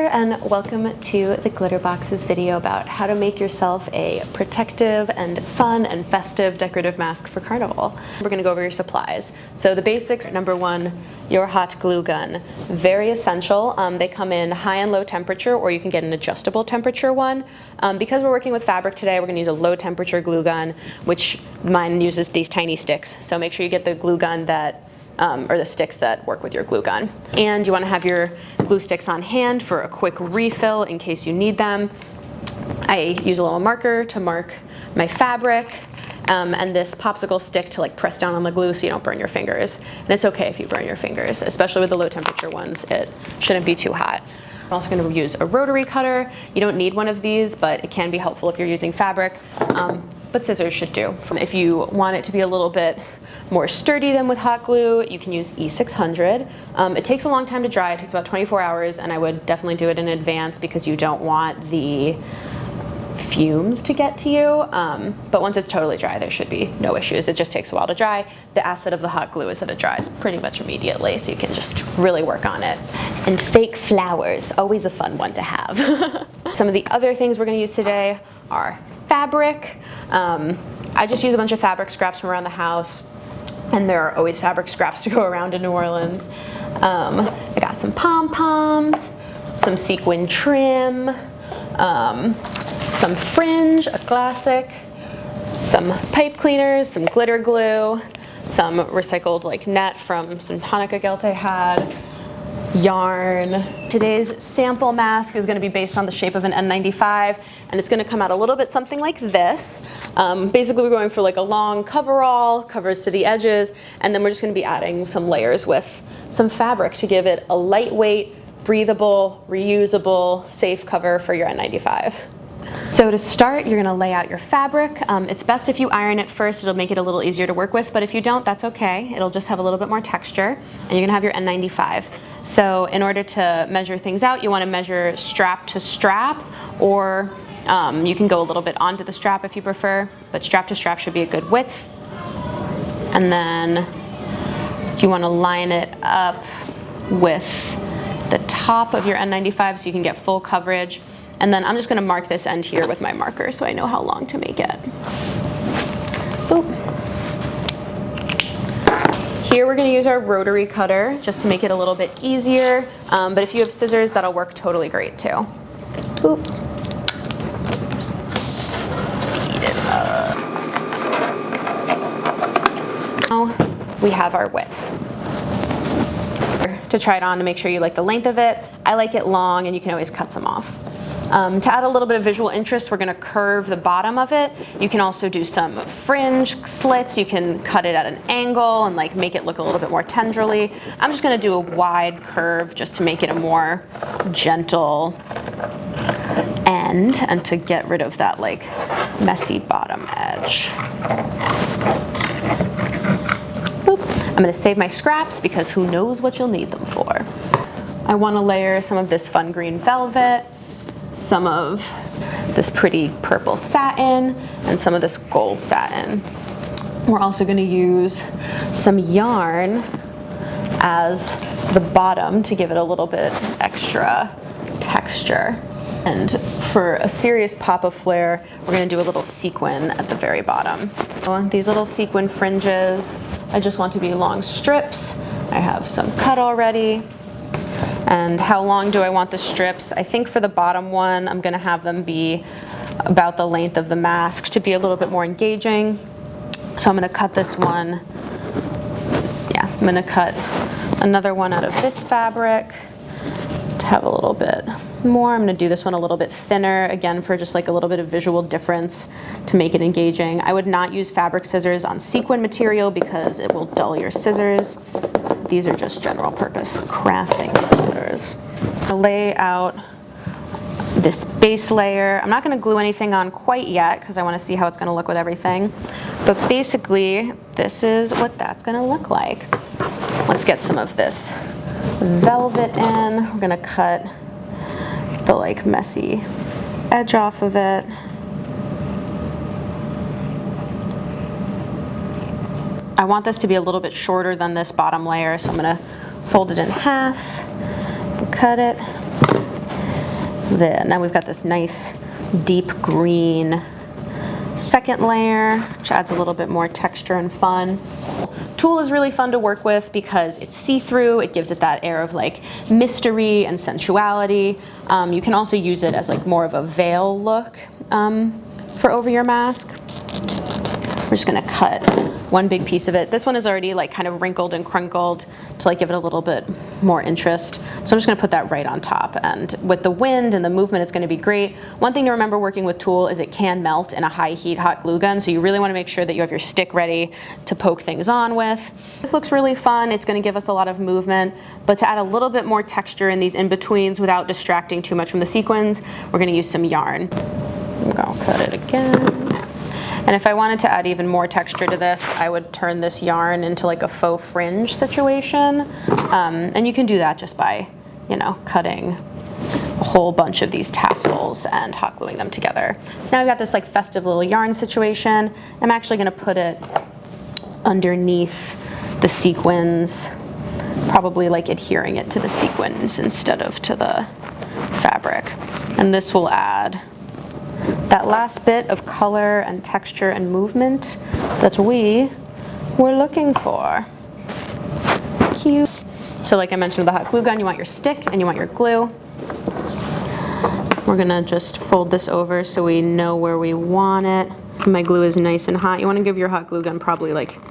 and welcome to the Glitter Boxes video about how to make yourself a protective and fun and festive decorative mask for Carnival. We're gonna go over your supplies. So the basics, number one, your hot glue gun. Very essential. They come in high and low temperature, or you can get an adjustable temperature one. Because we're working with fabric today, we're gonna use a low temperature glue gun, which mine uses these tiny sticks. So make sure you get the glue gun that or the sticks that work with your glue gun. And you want to have your glue sticks on hand for a quick refill in case you need them. I use a little marker to mark my fabric, and this popsicle stick to like press down on the glue so you don't burn your fingers. And it's okay if you burn your fingers, especially with the low temperature ones. It shouldn't be too hot. I'm also going to use a rotary cutter. You don't need one of these, but it can be helpful if you're using fabric. But scissors should do. If you want it to be a little bit more sturdy than with hot glue, you can use E600. It takes a long time to dry. It takes about 24 hours, and I would definitely do it in advance because you don't want the fumes to get to you. But once it's totally dry, there should be no issues. It just takes a while to dry. The asset of the hot glue is that it dries pretty much immediately, so you can just really work on it. And fake flowers, always a fun one to have. Some of the other things we're gonna use today are fabric. I just use a bunch of fabric scraps from around the house, and there are always fabric scraps to go around in New Orleans. I got some pom-poms, some sequin trim, some Fringe, a classic, some pipe cleaners, some glitter glue, some recycled like net from some Hanukkah gelt I had, yarn. Today's sample mask is going to be based on the shape of an N95, and it's going to come out a little bit something like this. Basically we're going for like a long coverall, covers to the edges, and then we're just going to be adding some layers with some fabric to give it a lightweight, breathable, reusable, safe cover for your N95. So to start, you're gonna lay out your fabric. It's best if you iron it first. It'll make it a little easier to work with, but if you don't, that's okay. It'll just have a little bit more texture, and you're gonna have your N95. So in order to measure things out, you wanna measure strap to strap, or you can go a little bit onto the strap if you prefer, but strap to strap should be a good width. And then you wanna line it up with the top of your N95 so you can get full coverage. And then I'm just gonna mark this end here with my marker so I know how long to make it. Boop. Here we're gonna use our rotary cutter just to make it a little bit easier. But if you have scissors, that'll work totally great too. Boop. Just speed it up. Now we have our width. To try it on to make sure you like the length of it. I like it long, and you can always cut some off. To add a little bit of visual interest, we're going to curve the bottom of it. You can also do some fringe slits. You can cut it at an angle and like make it look a little bit more tendrily. I'm just going to do a wide curve just to make it a more gentle end and to get rid of that like messy bottom edge. Boop. I'm going to save my scraps because who knows what you'll need them for. I want to layer some of this fun green velvet, some of this pretty purple satin, and some of this gold satin. We're also going to use some yarn as the bottom to give it a little bit extra texture. And for a serious pop of flair, we're going to do a little sequin at the very bottom. These little sequin fringes, I just want to be long strips. I have some cut already. And how long do I want the strips? I think for the bottom one, I'm gonna have them be about the length of the mask to be a little bit more engaging. So I'm gonna cut this one. Yeah, I'm gonna cut another one out of this fabric to have a little bit more. I'm gonna do this one a little bit thinner, again, for just like a little bit of visual difference to make it engaging. I would not use fabric scissors on sequin material because it will dull your scissors. These are just general purpose crafting scissors. I'll lay out this base layer. I'm not going to glue anything on quite yet because I want to see how it's going to look with everything. But basically, this is what that's going to look like. Let's get some of this velvet in. We're going to cut the like messy edge off of it. I want this to be a little bit shorter than this bottom layer, so I'm gonna fold it in half, cut it, There, now we've got this nice deep green second layer, which adds a little bit more texture and fun. Tulle is really fun to work with because it's see-through. It gives it that air of like mystery and sensuality. You can also use it as like more of a veil look for over your mask. We're just gonna cut one big piece of it. This one is already like kind of wrinkled and crunkled to like give it a little bit more interest. So I'm just gonna put that right on top. And with the wind and the movement, it's gonna be great. One thing to remember working with tulle is it can melt in a high heat hot glue gun. So you really wanna make sure that you have your stick ready to poke things on with. This looks really fun. It's gonna give us a lot of movement, but to add a little bit more texture in these in-betweens without distracting too much from the sequins, we're gonna use some yarn. I'm gonna cut it again. And if I wanted to add even more texture to this, I would turn this yarn into like a faux fringe situation. And you can do that just by, you know, cutting a whole bunch of these tassels and hot gluing them together. So now we've got this like festive little yarn situation. I'm actually gonna put it underneath the sequins, probably like adhering it to the sequins instead of to the fabric. And this will add that last bit of color and texture and movement that we were looking for. Cute. So like I mentioned with the hot glue gun, you want your stick and you want your glue. We're gonna just fold this over so we know where we want it. My glue is nice and hot. You wanna give your hot glue gun probably like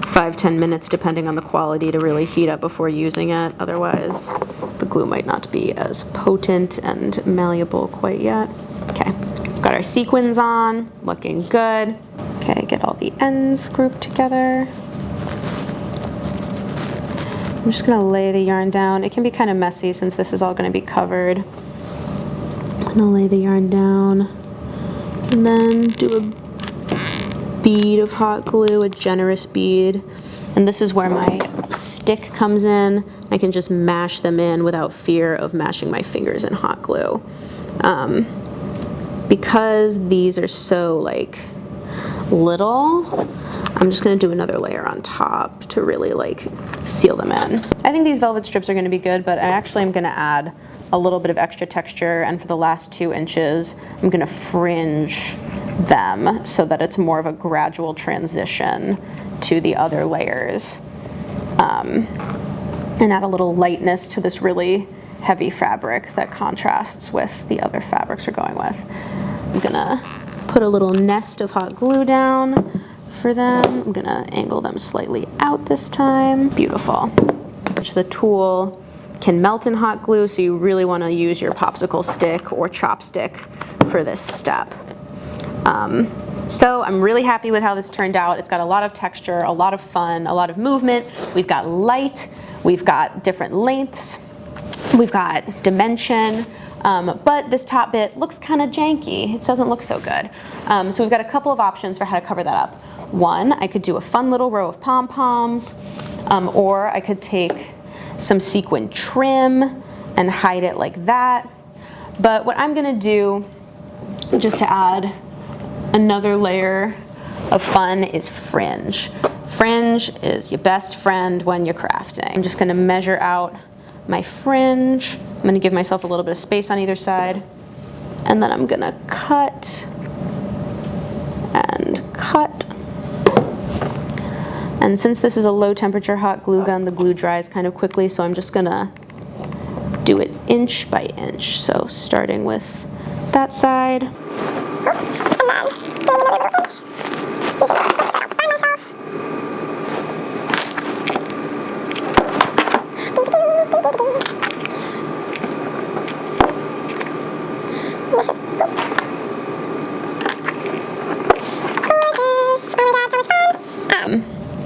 5-10 minutes depending on the quality to really heat up before using it. Otherwise, the glue might not be as potent and malleable quite yet. Okay. Got our sequins on, looking good. Okay, get all the ends grouped together. I'm just gonna lay the yarn down. It can be kind of messy since this is all gonna be covered. I'm gonna lay the yarn down and then do a bead of hot glue, a generous bead. And this is where my stick comes in. I can just mash them in without fear of mashing my fingers in hot glue. Because these are so like little, I'm just gonna do another layer on top to really like seal them in. I think these velvet strips are gonna be good, but I actually am gonna add a little bit of extra texture, and for the last 2 inches, I'm gonna fringe them so that it's more of a gradual transition to the other layers. And add a little lightness to this really heavy fabric that contrasts with the other fabrics we're going with. I'm gonna put a little nest of hot glue down for them. I'm gonna angle them slightly out this time. Beautiful. The tulle can melt in hot glue, so you really wanna use your popsicle stick or chopstick for this step. So I'm really happy with how this turned out. It's got a lot of texture, a lot of fun, a lot of movement. We've got light, we've got different lengths, we've got dimension, but this top bit looks kind of janky. It doesn't look so good. So we've got a couple of options for how to cover that up. One, I could do a fun little row of pom-poms, or I could take some sequin trim and hide it like that. But what I'm gonna do, just to add another layer of fun, is fringe. Fringe is your best friend when you're crafting. I'm just gonna measure out my fringe. I'm gonna give myself a little bit of space on either side, and then I'm gonna cut and cut. And since this is a low temperature hot glue gun, the glue dries kind of quickly, so I'm just gonna do it inch by inch. So starting with that side.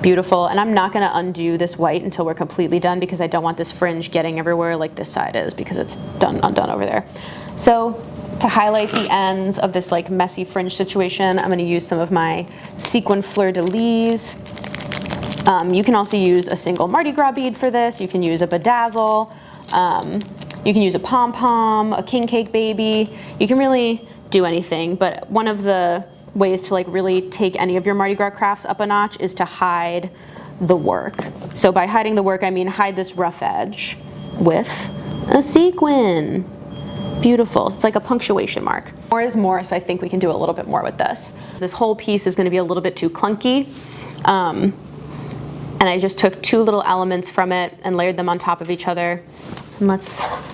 Beautiful, and I'm not gonna undo this white until we're completely done because I don't want this fringe getting everywhere like this side is because it's undone over there. So to highlight the ends of this like messy fringe situation, I'm gonna use some of my sequin fleur-de-lis. You can also use a single Mardi Gras bead for this. You can use a bedazzle. You can use a pom-pom, a king cake baby. You can really do anything, but one of the ways to like really take any of your Mardi Gras crafts up a notch is to hide the work. So by hiding the work, I mean hide this rough edge with a sequin. Beautiful. It's like a punctuation mark. More is more, so I think we can do a little bit more with this. This whole piece is going to be a little bit too clunky. And I just took two little elements from it and layered them on top of each other. And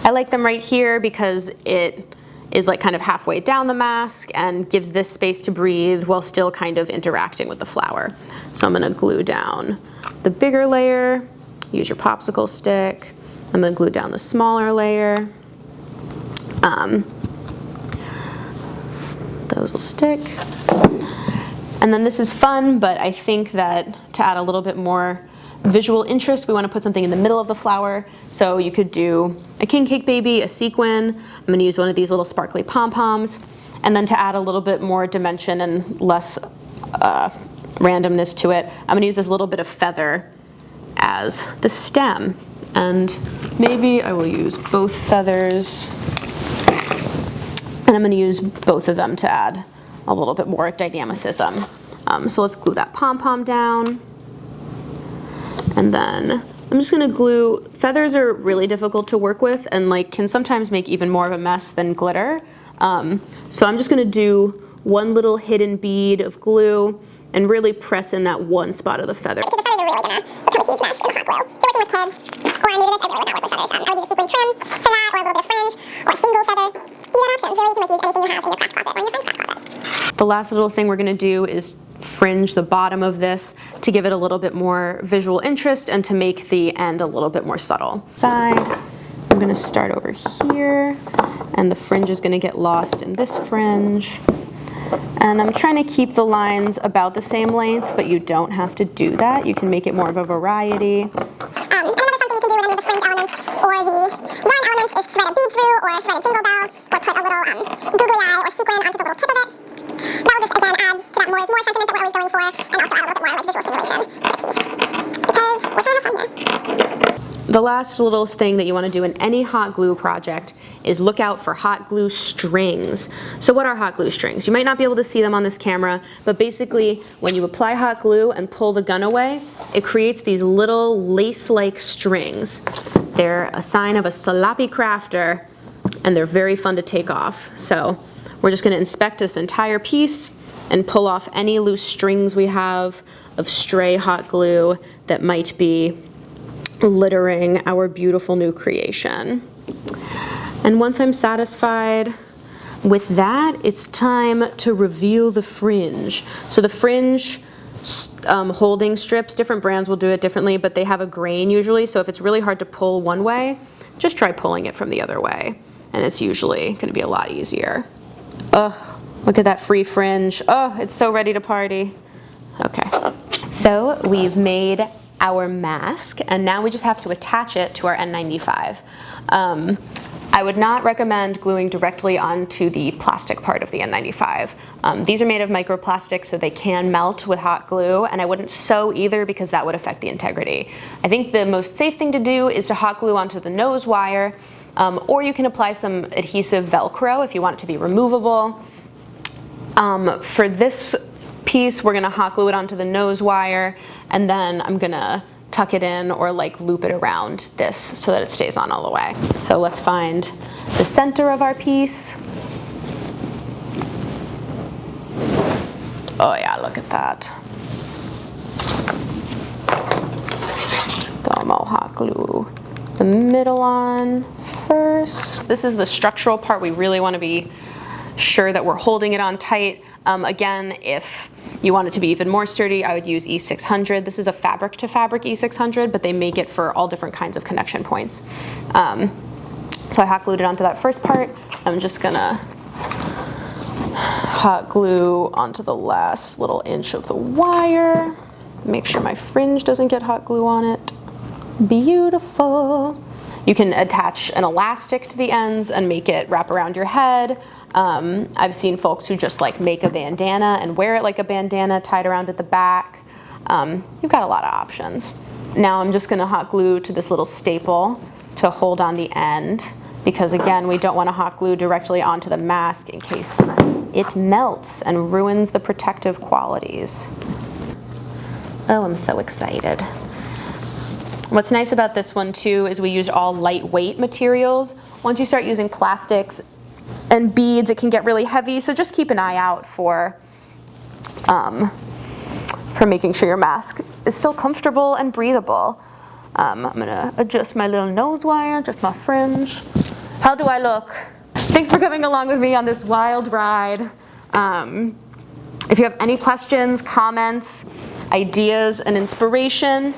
I like them right here because it is like kind of halfway down the mask and gives this space to breathe while still kind of interacting with the flower. So I'm gonna glue down the bigger layer, use your popsicle stick. I'm gonna glue down the smaller layer. Those will stick. And then this is fun, but I think that to add a little bit more visual interest, we want to put something in the middle of the flower. So you could do a king cake baby, a sequin. I'm going to use one of these little sparkly pom-poms. And then to add a little bit more dimension and less randomness to it, I'm going to use this little bit of feather as the stem. And maybe I will use both feathers. And I'm going to use both of them to add a little bit more dynamicism. So let's glue that pom-pom down. And then I'm just gonna glue, feathers are really difficult to work with and like can sometimes make even more of a mess than glitter. So I'm just gonna do one little hidden bead of glue and really press in that one spot of the feather. Because the feathers are really gonna become a huge mess in the hot glue. If you're working with kids, or I'm new to this, I really would not work with feathers. I would use a sequin trim for that, or a little bit of fringe, or a single feather. You have options, really, you can like use anything you have in your craft closet or in your friend's craft closet. The last little thing we're gonna do is fringe the bottom of this to give it a little bit more visual interest and to make the end a little bit more subtle. Side, I'm gonna start over here, and the fringe is gonna get lost in this fringe. And I'm trying to keep the lines about the same length, but you don't have to do that. You can make it more of a variety. Another fun thing you can do with any of the fringe elements or the yarn elements is thread a bead through, or thread a jingle bell, or put a little googly eye or sequin onto the little tip of it. That will just, again, add to that more is more sentiment that we're always going for, and also add a little bit more like visual stimulation to the piece. Because we're trying to have fun here. The last little thing that you want to do in any hot glue project is look out for hot glue strings. So what are hot glue strings? You might not be able to see them on this camera, but basically when you apply hot glue and pull the gun away, it creates these little lace-like strings. They're a sign of a sloppy crafter, and they're very fun to take off. So we're just going to inspect this entire piece and pull off any loose strings we have of stray hot glue that might be littering our beautiful new creation. And once I'm satisfied with that, it's time to reveal the fringe. So the fringe holding strips, different brands will do it differently, but they have a grain usually, so if it's really hard to pull one way, just try pulling it from the other way, and it's usually going to be a lot easier. Oh, look at that free fringe. Oh, it's so ready to party. Okay, so we've made our mask, and now we just have to attach it to our N95. I would not recommend gluing directly onto the plastic part of the N95. These are made of microplastic, so they can melt with hot glue, and I wouldn't sew either because that would affect the integrity. I think the most safe thing to do is to hot glue onto the nose wire, or you can apply some adhesive Velcro if you want it to be removable. For this piece, we're gonna hot glue it onto the nose wire, and then I'm gonna tuck it in or like loop it around this so that it stays on all the way. So let's find the center of our piece. Oh yeah, look at that. Domo hot glue the middle on first. This is the structural part. We really want to be sure that we're holding it on tight. Again, if you want it to be even more sturdy, I would use E600. This is a fabric to fabric E600, but they make it for all different kinds of connection points. So I hot glued it onto that first part. I'm just gonna hot glue onto the last little inch of the wire. Make sure my fringe doesn't get hot glue on it. Beautiful. You can attach an elastic to the ends and make it wrap around your head. I've seen folks who just like make a bandana and wear it like a bandana tied around at the back. You've got a lot of options. Now I'm just gonna hot glue to this little staple to hold on the end, because again, we don't want to hot glue directly onto the mask in case it melts and ruins the protective qualities. Oh, I'm so excited. What's nice about this one too is we used all lightweight materials. Once you start using plastics and beads, it can get really heavy, so just keep an eye out for making sure your mask is still comfortable and breathable. I'm gonna adjust my little nose wire, adjust my fringe. How do I look? Thanks for coming along with me on this wild ride. If you have any questions, comments, ideas, and inspiration,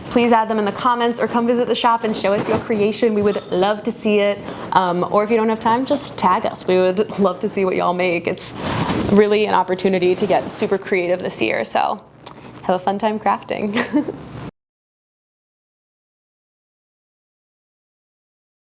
please add them in the comments or come visit the shop and show us your creation. We would love to see it. Or if you don't have time, just tag us. We would love to see what y'all make. It's really an opportunity to get super creative this year, so have a fun time crafting.